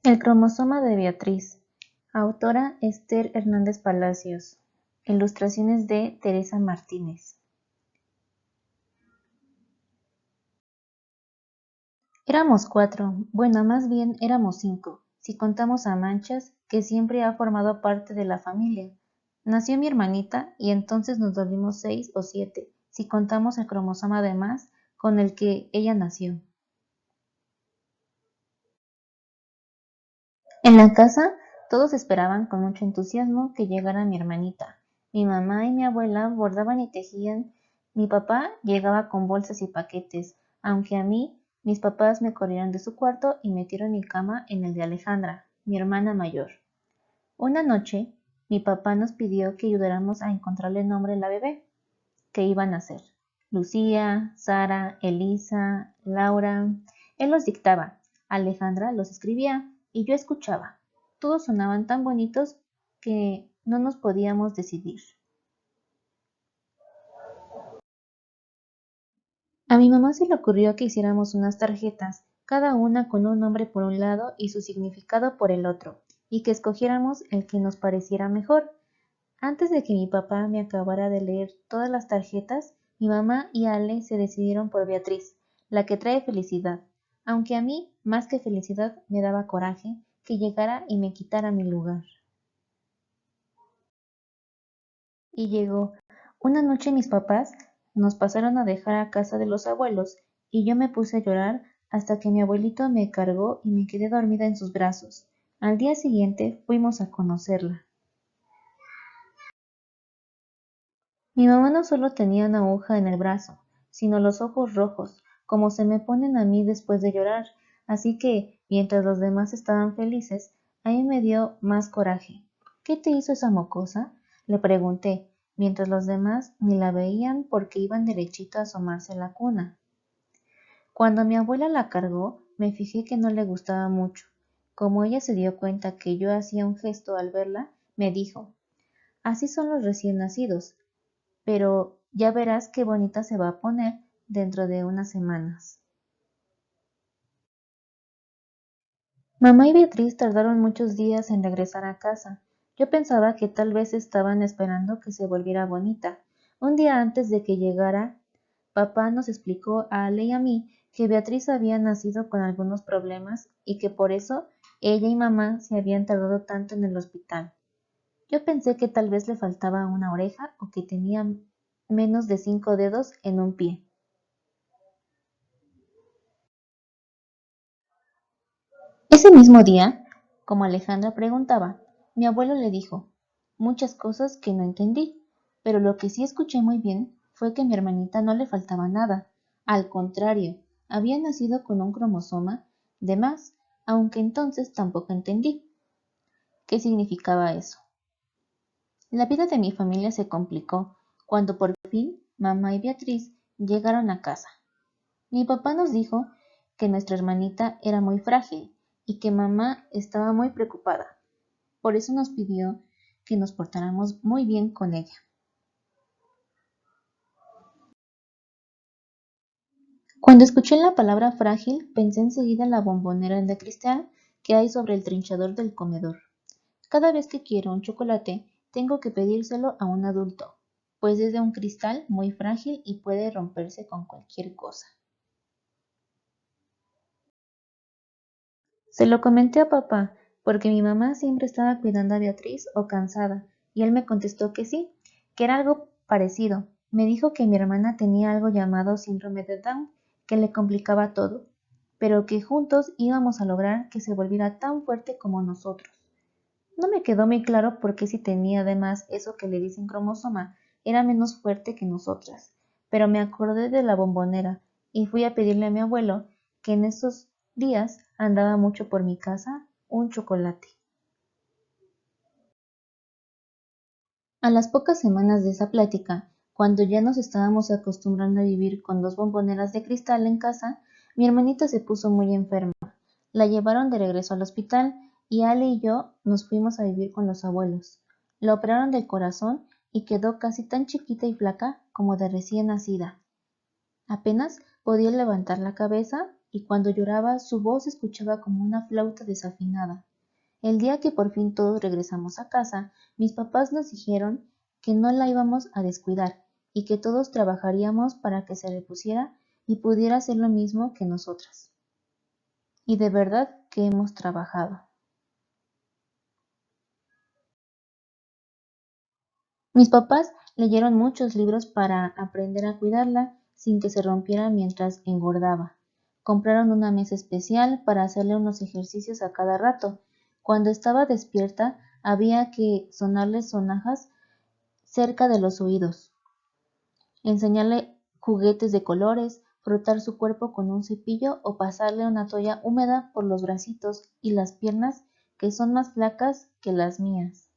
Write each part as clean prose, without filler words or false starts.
El cromosoma de Beatriz. Autora Esther Hernández Palacios. Ilustraciones de Teresa Martínez. Éramos 4, bueno, más bien éramos 5, si contamos a Manchas, que siempre ha formado parte de la familia. Nació mi hermanita y entonces nos volvimos 6 o 7, si contamos el cromosoma de más con el que ella nació. En la casa, todos esperaban con mucho entusiasmo que llegara mi hermanita. Mi mamá y mi abuela bordaban y tejían. Mi papá llegaba con bolsas y paquetes, aunque a mí, mis papás me corrieron de su cuarto y metieron mi cama en el de Alejandra, mi hermana mayor. Una noche, mi papá nos pidió que ayudáramos a encontrarle nombre a la bebé, que iban a ser Lucía, Sara, Elisa, Laura. Él los dictaba, Alejandra los escribía y yo escuchaba. Todos sonaban tan bonitos que no nos podíamos decidir. A mi mamá se le ocurrió que hiciéramos unas tarjetas, cada una con un nombre por un lado y su significado por el otro, y que escogiéramos el que nos pareciera mejor. Antes de que mi papá me acabara de leer todas las tarjetas, mi mamá y Ale se decidieron por Beatriz, la que trae felicidad, aunque a mí, más que felicidad, me daba coraje que llegara y me quitara mi lugar. Y llegó. Una noche mis papás nos pasaron a dejar a casa de los abuelos y yo me puse a llorar hasta que mi abuelito me cargó y me quedé dormida en sus brazos. Al día siguiente fuimos a conocerla. Mi mamá no solo tenía una aguja en el brazo, sino los ojos rojos, como se me ponen a mí después de llorar, así que, mientras los demás estaban felices, a mí me dio más coraje. ¿Qué te hizo esa mocosa? Le pregunté, mientras los demás ni la veían porque iban derechito a asomarse a la cuna. Cuando mi abuela la cargó, me fijé que no le gustaba mucho. Como ella se dio cuenta que yo hacía un gesto al verla, me dijo, así son los recién nacidos, pero ya verás qué bonita se va a poner dentro de unas semanas. Mamá y Beatriz tardaron muchos días en regresar a casa. Yo pensaba que tal vez estaban esperando que se volviera bonita. Un día antes de que llegara, papá nos explicó a Ale y a mí que Beatriz había nacido con algunos problemas y que por eso ella y mamá se habían tardado tanto en el hospital. Yo pensé que tal vez le faltaba una oreja o que tenía menos de 5 dedos en un pie. Ese mismo día, como Alejandra preguntaba, mi abuelo le dijo muchas cosas que no entendí, pero lo que sí escuché muy bien fue que a mi hermanita no le faltaba nada. Al contrario, había nacido con un cromosoma de más, aunque entonces tampoco entendí qué significaba eso. La vida de mi familia se complicó cuando por fin mamá y Beatriz llegaron a casa. Mi papá nos dijo que nuestra hermanita era muy frágil y que mamá estaba muy preocupada. Por eso nos pidió que nos portáramos muy bien con ella. Cuando escuché la palabra frágil, pensé enseguida en la bombonera de cristal que hay sobre el trinchador del comedor. Cada vez que quiero un chocolate, tengo que pedírselo a un adulto, pues es de un cristal muy frágil y puede romperse con cualquier cosa. Se lo comenté a papá, porque mi mamá siempre estaba cuidando a Beatriz o cansada, y él me contestó que sí, que era algo parecido. Me dijo que mi hermana tenía algo llamado síndrome de Down, que le complicaba todo, pero que juntos íbamos a lograr que se volviera tan fuerte como nosotros. No me quedó muy claro por qué si tenía además eso que le dicen cromosoma, era menos fuerte que nosotras, pero me acordé de la bombonera y fui a pedirle a mi abuelo, que en esos días andaba mucho por mi casa, un chocolate. A las pocas semanas de esa plática, cuando ya nos estábamos acostumbrando a vivir con dos bomboneras de cristal en casa, mi hermanita se puso muy enferma. La llevaron de regreso al hospital y Ale y yo nos fuimos a vivir con los abuelos. La operaron del corazón y quedó casi tan chiquita y flaca como de recién nacida. Apenas podía levantar la cabeza y cuando lloraba su voz se escuchaba como una flauta desafinada. El día que por fin todos regresamos a casa, mis papás nos dijeron que no la íbamos a descuidar y que todos trabajaríamos para que se repusiera y pudiera hacer lo mismo que nosotras. Y de verdad que hemos trabajado. Mis papás leyeron muchos libros para aprender a cuidarla sin que se rompiera mientras engordaba. Compraron una mesa especial para hacerle unos ejercicios a cada rato. Cuando estaba despierta, había que sonarle sonajas cerca de los oídos, enseñarle juguetes de colores, frotar su cuerpo con un cepillo o pasarle una toalla húmeda por los bracitos y las piernas que son más flacas que las mías.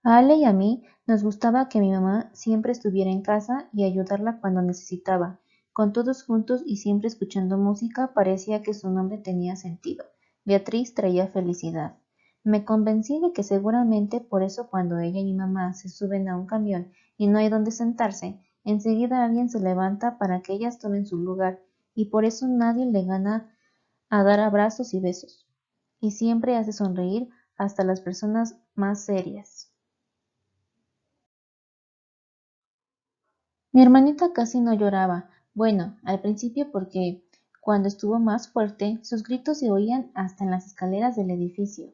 A Ale y a mí nos gustaba que mi mamá siempre estuviera en casa y ayudarla cuando necesitaba. Con todos juntos y siempre escuchando música, parecía que su nombre tenía sentido. Beatriz traía felicidad. Me convencí de que seguramente por eso cuando ella y mi mamá se suben a un camión y no hay donde sentarse, enseguida alguien se levanta para que ellas tomen su lugar, y por eso nadie le gana a dar abrazos y besos. Y siempre hace sonreír hasta las personas más serias. Mi hermanita casi no lloraba. Bueno, al principio porque, cuando estuvo más fuerte, sus gritos se oían hasta en las escaleras del edificio.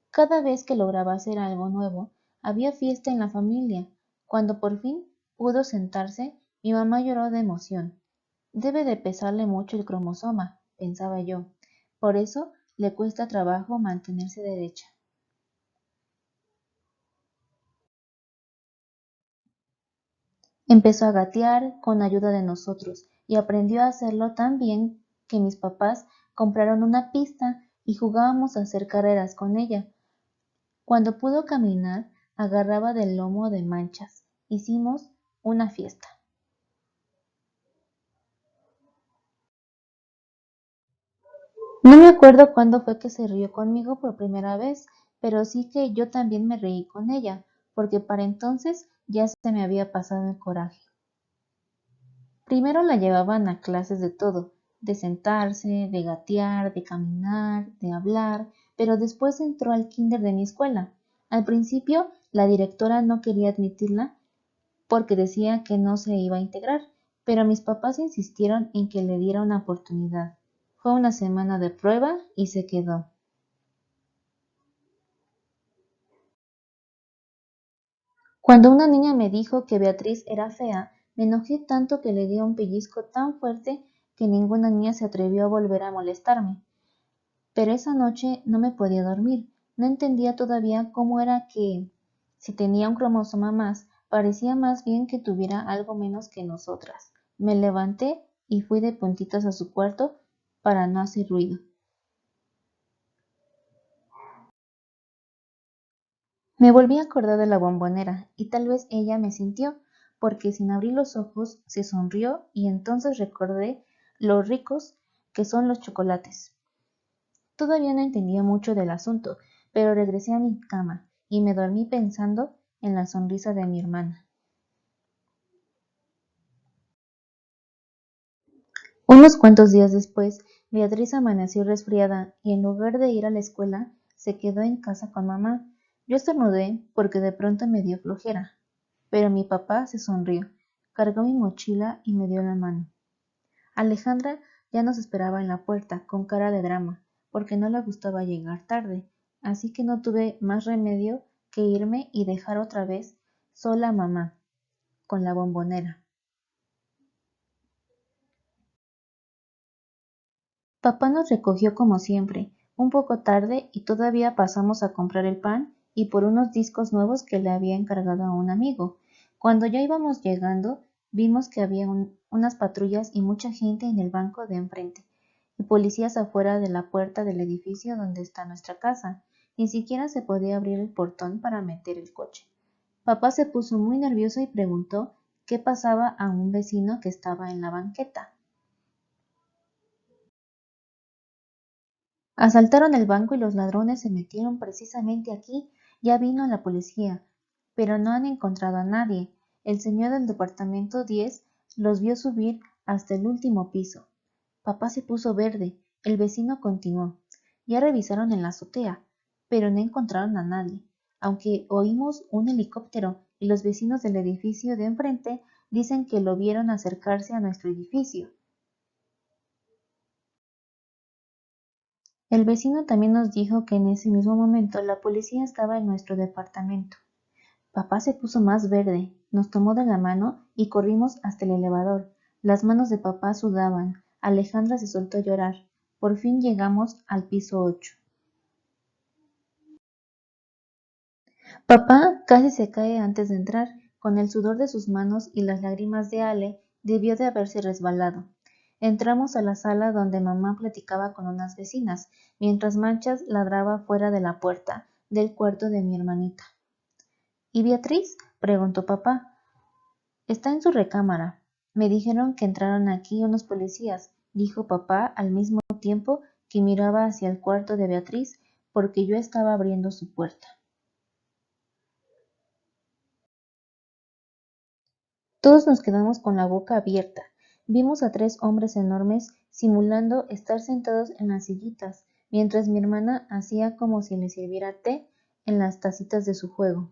Cada vez que lograba hacer algo nuevo, había fiesta en la familia. Cuando por fin pudo sentarse, mi mamá lloró de emoción. Debe de pesarle mucho el cromosoma, pensaba yo. Por eso le cuesta trabajo mantenerse derecha. Empezó a gatear con ayuda de nosotros y aprendió a hacerlo tan bien que mis papás compraron una pista y jugábamos a hacer carreras con ella. Cuando pudo caminar, agarraba del lomo de Manchas. Hicimos una fiesta. No me acuerdo cuándo fue que se rió conmigo por primera vez, pero sí que yo también me reí con ella, porque para entonces ya se me había pasado el coraje. Primero la llevaban a clases de todo, de sentarse, de gatear, de caminar, de hablar, pero después entró al kinder de mi escuela. Al principio, la directora no quería admitirla porque decía que no se iba a integrar, pero mis papás insistieron en que le diera una oportunidad. Fue una semana de prueba y se quedó. Cuando una niña me dijo que Beatriz era fea, me enojé tanto que le di un pellizco tan fuerte que ninguna niña se atrevió a volver a molestarme. Pero esa noche no me podía dormir. No entendía todavía cómo era que, si tenía un cromosoma más, parecía más bien que tuviera algo menos que nosotras. Me levanté y fui de puntitas a su cuarto para no hacer ruido. Me volví a acordar de la bombonera y tal vez ella me sintió, porque sin abrir los ojos se sonrió y entonces recordé lo ricos que son los chocolates. Todavía no entendía mucho del asunto, pero regresé a mi cama y me dormí pensando en la sonrisa de mi hermana. Unos cuantos días después, Beatriz amaneció resfriada y en lugar de ir a la escuela, se quedó en casa con mamá. Yo estornudé porque de pronto me dio flojera, pero mi papá se sonrió, cargó mi mochila y me dio la mano. Alejandra ya nos esperaba en la puerta, con cara de drama, porque no le gustaba llegar tarde, así que no tuve más remedio que irme y dejar otra vez sola a mamá, con la bombonera. Papá nos recogió como siempre, un poco tarde y todavía pasamos a comprar el pan y por unos discos nuevos que le había encargado a un amigo. Cuando ya íbamos llegando, vimos que había unas patrullas y mucha gente en el banco de enfrente, y policías afuera de la puerta del edificio donde está nuestra casa. Ni siquiera se podía abrir el portón para meter el coche. Papá se puso muy nervioso y preguntó qué pasaba a un vecino que estaba en la banqueta. Asaltaron el banco y los ladrones se metieron precisamente aquí. Ya vino la policía, pero no han encontrado a nadie. El señor del departamento 10 Los vio subir hasta el último piso. Papá se puso verde. El vecino continuó. Ya revisaron en la azotea, pero no encontraron a nadie, aunque oímos un helicóptero y los vecinos del edificio de enfrente dicen que lo vieron acercarse a nuestro edificio. El vecino también nos dijo que en ese mismo momento la policía estaba en nuestro departamento. Papá se puso más verde, nos tomó de la mano y corrimos hasta el elevador. Las manos de papá sudaban. Alejandra se soltó a llorar. Por fin llegamos al piso 8. Papá casi se cae antes de entrar. Con el sudor de sus manos y las lágrimas de Ale, debió de haberse resbalado. Entramos a la sala donde mamá platicaba con unas vecinas, mientras Manchas ladraba fuera de la puerta del cuarto de mi hermanita. ¿Y Beatriz? Preguntó papá. Está en su recámara. Me dijeron que entraron aquí unos policías, dijo papá al mismo tiempo que miraba hacia el cuarto de Beatriz porque yo estaba abriendo su puerta. Todos nos quedamos con la boca abierta. Vimos a 3 hombres enormes simulando estar sentados en las sillitas, mientras mi hermana hacía como si le sirviera té en las tacitas de su juego.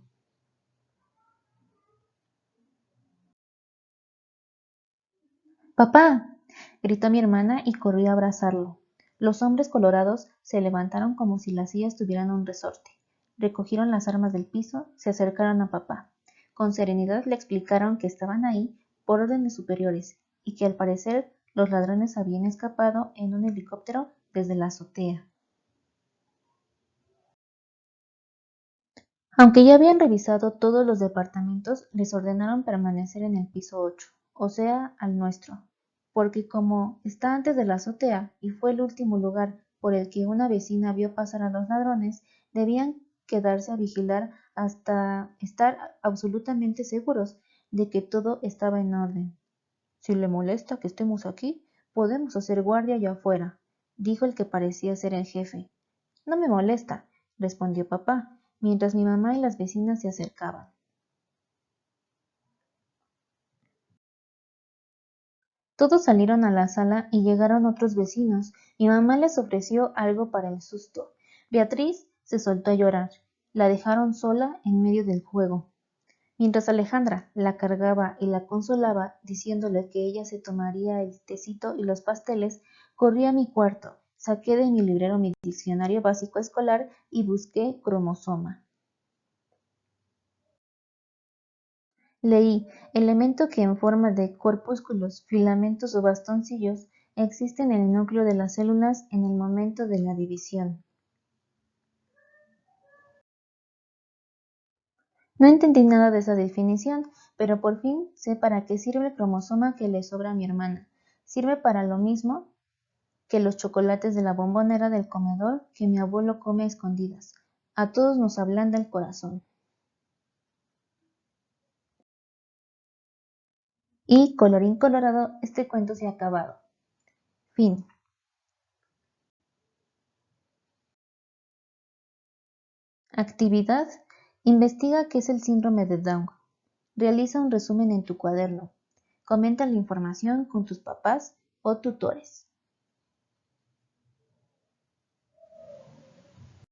¡Papá! Gritó mi hermana y corrió a abrazarlo. Los hombres colorados se levantaron como si las sillas tuvieran un resorte. Recogieron las armas del piso, se acercaron a papá. Con serenidad le explicaron que estaban ahí por órdenes superiores y que al parecer los ladrones habían escapado en un helicóptero desde la azotea. Aunque ya habían revisado todos los departamentos, les ordenaron permanecer en el piso 8, o sea, al nuestro, porque como está antes de la azotea y fue el último lugar por el que una vecina vio pasar a los ladrones, debían quedarse a vigilar hasta estar absolutamente seguros de que todo estaba en orden. Si le molesta que estemos aquí, podemos hacer guardia allá afuera, dijo el que parecía ser el jefe. No me molesta, respondió papá, mientras mi mamá y las vecinas se acercaban. Todos salieron a la sala y llegaron otros vecinos. Mi mamá les ofreció algo para el susto. Beatriz se soltó a llorar. La dejaron sola en medio del juego. Mientras Alejandra la cargaba y la consolaba, diciéndole que ella se tomaría el tecito y los pasteles, corrí a mi cuarto, saqué de mi librero mi diccionario básico escolar y busqué cromosoma. Leí, elemento que en forma de corpúsculos, filamentos o bastoncillos existe en el núcleo de las células en el momento de la división. No entendí nada de esa definición, pero por fin sé para qué sirve el cromosoma que le sobra a mi hermana. Sirve para lo mismo que los chocolates de la bombonera del comedor que mi abuelo come a escondidas. A todos nos ablanda el corazón. Y, colorín colorado, este cuento se ha acabado. Fin. Actividad: investiga qué es el síndrome de Down. Realiza un resumen en tu cuaderno. Comenta la información con tus papás o tutores.